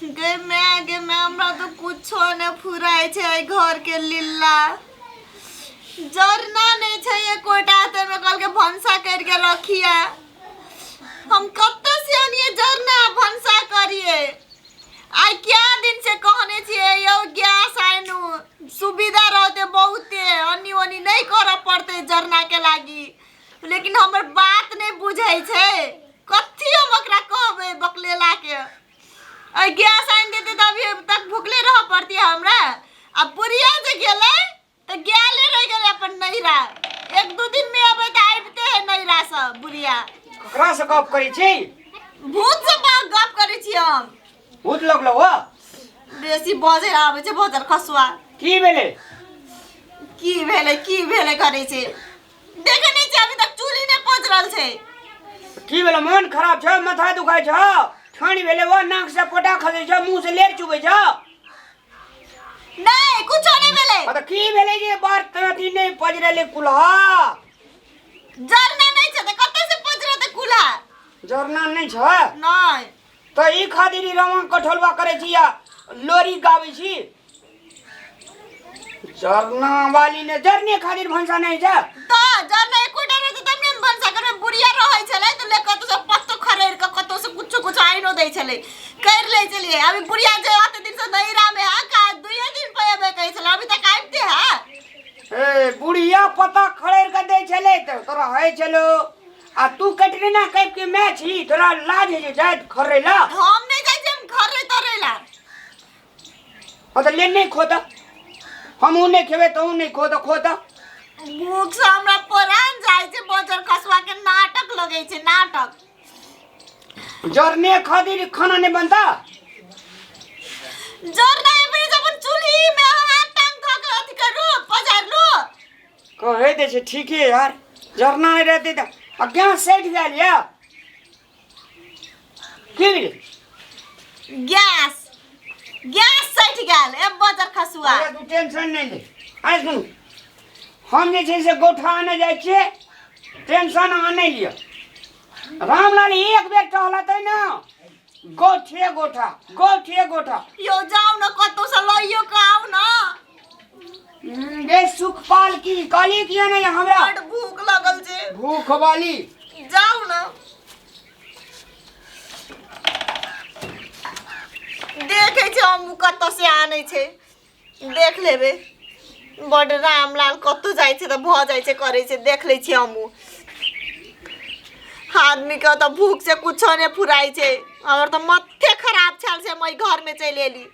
गे मैं हमरा तो कुछो ने फुराय छै घर के लिल्ला जरना नहीं छै ये कोटा ते में कल के भंसा कर के रखिया हम कब तक से ये जरना भंसा करिए आई क्या दिन से कहने छिए यो गैस आइनु सुविधा रहते बहुते अन्नी ओनी नहीं कर पड़ते जरना के लागी लेकिन हमर बात नहीं बुझाई छै कथि हम ओकरा कहबे बकलेला के गैस आइन देते तो अभी तक भूखले रह पड़ती है हमरा अब बुढ़िया जे गेले तो गेले रह गेले अपन नैरा एक दो दिन में अबे त आइबते है नैरा सब बुढ़िया ककरा से गप करै छी भूत से गप करै छी हम भूत लगलो हो बेसी बजे आबै छै बजर खसुआ की भेले करै छै देखे नहीं छै अभी तक चूल्ही ने पचरल छै की भेले मन खराब छ माथा दुखाय छ ठाणी भेले वो नाक से पोटा खसे छ मुंह से लेर चुबै छ नहीं कुछ नहीं भेले त की भेले जे बात तती नहीं पजरले कुल्हा जरना नहीं छै त कते से पजरते कुल्हा जरना नहीं छ नहीं त ई खातिर रवा कठलवा करे छी या लोरी गाबै छी जरना वाली ने जरने खातिर भंसा नहीं छ त जरना एकोटा रहते तब ने भंसा करे बुढ़िया रहै छले त ले कतो से पत्तो खरेर के कतो से कुछ आइनो दै छले कर ले चलिए अभी बुढ़िया जे आते दिन से नैरा में हा का दुइये दिन पयबे कहै छले अभी तक आइबते है ए बुढ़िया पता खरेर के दै छले त तोरा है छलो आ तू कटरीना कैप के मैं छी तोरा लाज है जे जात खरेला हम नहीं जाय हम खरे तरेला त ले नहीं खोदा हम उने खेबे तो उने खोदा भूख से हमरा परान जाय छै बजर खसवा के नाटक लगे छै नाटक जरने खातिर खाना नहीं बनता जरना एबे जब चूल्ही में हाथ टांग धक अथि करू पजार लो कहे दे छै ठीक है यार जरना नहीं रहती त अज्ञा सेट गेल या की भेल गैस सट गेल ए बजर खसुआ अरे तू टेंशन नहीं ले आज सुन हम जे छै से गोठा आने जाय छिए टेंशन आने लियो रामलाल एक बेर टहलतै ना गोठे गोठा यो जाओ न कतो से लइयो के आउ न गे सुखपाल की काली किया नहीं हमरा बड़ भूख लगल छै भूख वाली जाओ न देखे छै हम कतो से आनै छै देख लेबे बड़ रामलाल कतो जाय छै त भ जाय छै करे छै देख ले छी हमू आदमी के तो भूख से कुछ नहीं फुराई छे और तो मथे खराब छल से मैं घर में चल एली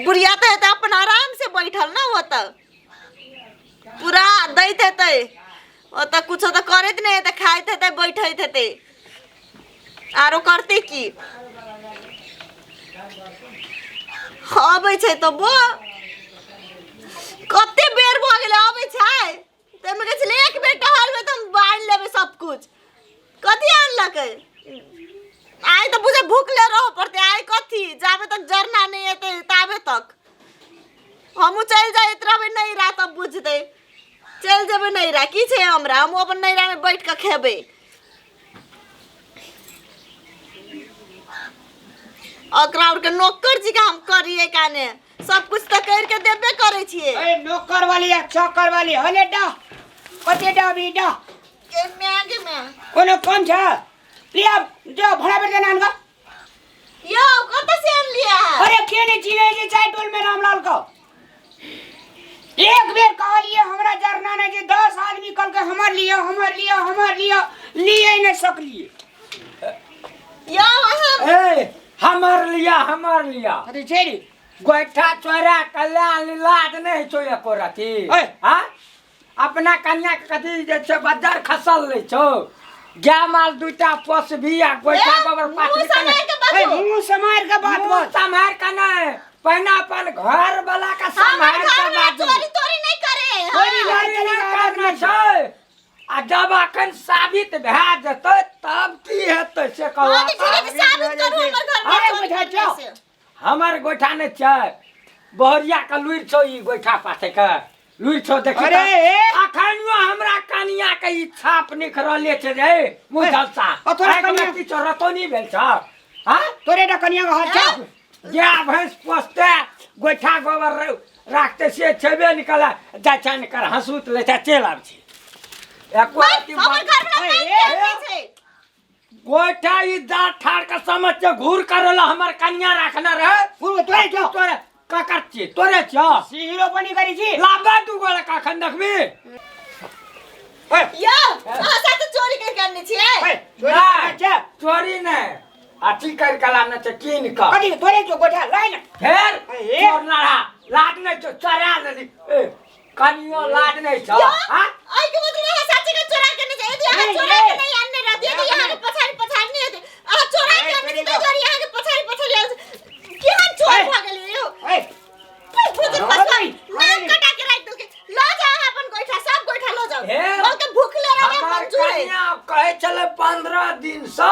बुढ़िया तो है अपन आराम से बैठल ना वो तो पूरा दैत हेते वो तो कुछ तो करत नहीं तो खाइत हेते बैठत हेते आरो करते की आबै छै तो बो कते बेर भ गेले आबै छै ते में कहले एक बेर टहल में तुम बांध लेबे सब कुछ कथि आनलकै आइ तो बुझे भूख ले रहो पड़ते आइ कथि जाबे तक जरना नहीं एते ताबे तक हमू चल जाए रहबे नहीं रा तब बुझते चल जेबे नहीं रा की छै हमरा हम अपन नैरा में बैठ के खेबे अकराउर के नौकर जी का हम करिए काने सब कुछ तो कर के देबे करे छिए ए नौकर वाली या चौकर वाली हले डा कते डा भी डा के में कोनो कम छ लिया जो भड़ा बेर देना अनगा यो कत से आन लिया अरे के ने चिने जे चाय टोल में रामलाल को एक बेर कह लिए हमरा जरना ने जे 10 आदमी कल के हमर लिया लिए नहीं सकलिए यो हम ए हमार लिया अरे छेरी गोइठा चोरा कल्याण लाद नहीं छोया कोराती ओए हां अपना कन्या के कथि जे छ बाजार खसल ले छो गा माल दुटा पोस बिया गोइठा गोबर पाछ ए मुंह समार के बात मत समार का नहीं पहना अपन घर वाला का समार का बात चोरी नहीं करे चोरी नहीं करना छै आ जब अखन साबित भए जतै तब की हेतै से कहवा साबित करू हमर घर में चोरी हमर गोइठा ने छै बहरिया का लुइर छौ ई गोइठा पाथे का लुइर छौ देखि अरे अखनियो हमरा कनिया के ई छाप निखरले छै रे मुझलसा अथरा कनिया की चोरतो नहीं भेल छ हाँ तोरे टा कनिया का हाथ छा या भैंस पोसते गोइठा गोबर राखते से छेबे निकला जाचा निकर हंसूत लेता चल आब छी एको राती हमर घर में नहीं छै गोइठा ई दाँत ठाड़ के समझ के घूर करला हमर कन्या राखना रहे पूर्व तोरे छो तोरे काकर छी तोरे छ सीरो पनि करी छी लाबा तू गोला काखन देखबी यो आसा त चोरी करने छियै चोरी नहीं अथी कर कला न छ कीन का कथी तोरे छो गोठा लाइन फेर चोर लड़ा लाट नहीं छ चरा लेली कनियो लाट नहीं छ हां आई के मतलब है साची का चोरा करने चाहिए यदि यहाँ चोरा के नहीं आने रहती है तो यहाँ के पछाड़ी नहीं होते आ चोरा करने तो जोर यहाँ के पछाड़ी क्या चोर भागल यो ए भूत पछाड़ी नाक कटा के रख दो के लो जाओ अपन गोइठा सब गोइठा लो जाओ बोल के भूख ले रहा है मंजूर है कन्या कहे चले 15 दिन से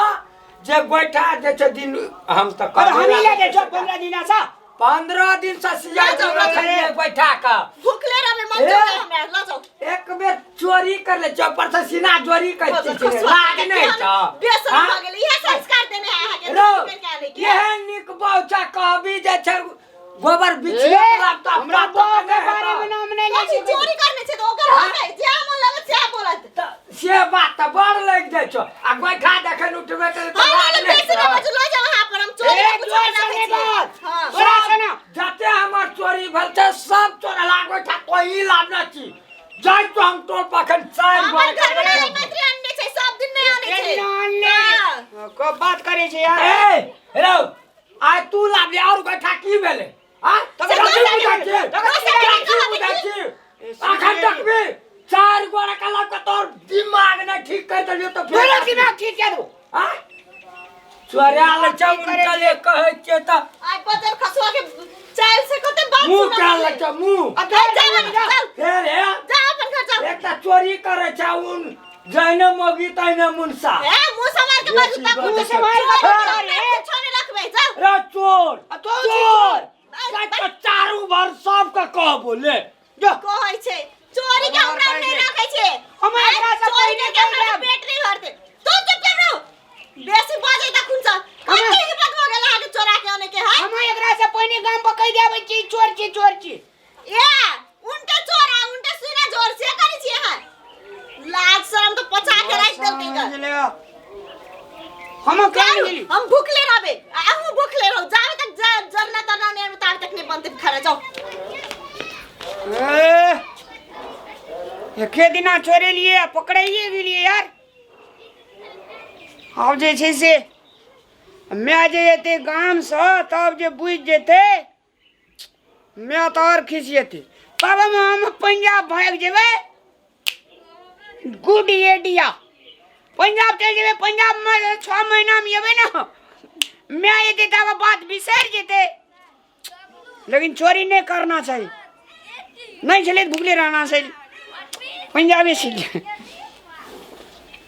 जे गोइठा जे छ दिन हम त और हम ले जे छो 15 दिन सा 15 दिन से सिया जो रखले गोइठा का भूख ले रहा है मंजूर है हमरा लो जाओ एक बेर चोरी कर ले चौपर से सीना चोरी कर लाग नहीं छ बेसन भागल यह संस्कार देने है के रो क्या नहीं यह निक बौचा कहबी जे छ गोबर बिछिया लागता हमरा बाप के बारे में नाम नहीं ले छी चोरी करने छे तो ओकर हो गई जे मन लगे से बोलत से बात त बड़ लग जाय छ आ गोइठा देखन उठबे करे त लाग नहीं छ लो जाओ यहाँ पर हम चोरी बात हां तोरा सुना जते हमर चोरी भेल छ सब चोर लागो था कोई लाभ न छी जाय तो हम टोल पखन चार हमर बार घर में मैत्री आने छे सब दिन नहीं आने छे आने को बात करे छे यार ए हेलो आय तू लाभ और गोइठा की भेले हां तब आखन तक भी चार गोरा का लाभ का तोर दिमाग न ठीक कर दियो तो तोरा दिमाग ठीक कर दो हां चोरिया ले चौन चले कहे के त आज बजर खसवा के चाल से कोते बात मुंह का ले छ मुंह अब जा फेर हे जा अपन घर जा एकटा चोरी करे छ उन जैने मोगी तैने मुनसा ए मुंह समार के बाजू तक मुंह समार के रे छोने रखबे जा रे चोर तो चोर का चारू भर सब का कह बोले जो कहै छे चोरी के हमरा नहीं रखै छे हम एकरा से चोरी के हमरा पेट नहीं भरते तो चुप रहो बेसी बाजे त कुन छ कते के बात हो गेल आगे चोरा के आने के है हम एकरा से पहिने गांव पर कह देबै छी चोर छी ए उनके चोरा उनके सीना जोर से करी छी है लाज शर्म तो पछा के रख देलकै का हम क्या गेली हम भूखले रहबे हम भूखले रहो जावे तक जरना तरना ने तार तक नहीं बनते खड़ा जाओ एके दिना चोरे लिए पकड़ाइए गेलिए यार अब जे छै से मैं जे एते गाम से तब जे बुझ जेते मैं तो और खिस जेते तब हम पंजाब भाग जेबे गुड आइडिया पंजाब चल जेबे पंजाब में 6 महीना में जेबे ना मैं एते तब बात बिसर जेते लेकिन चोरी नहीं करना चाहिए नहीं चले भूखले रहना चाहिए पंजाबी सीख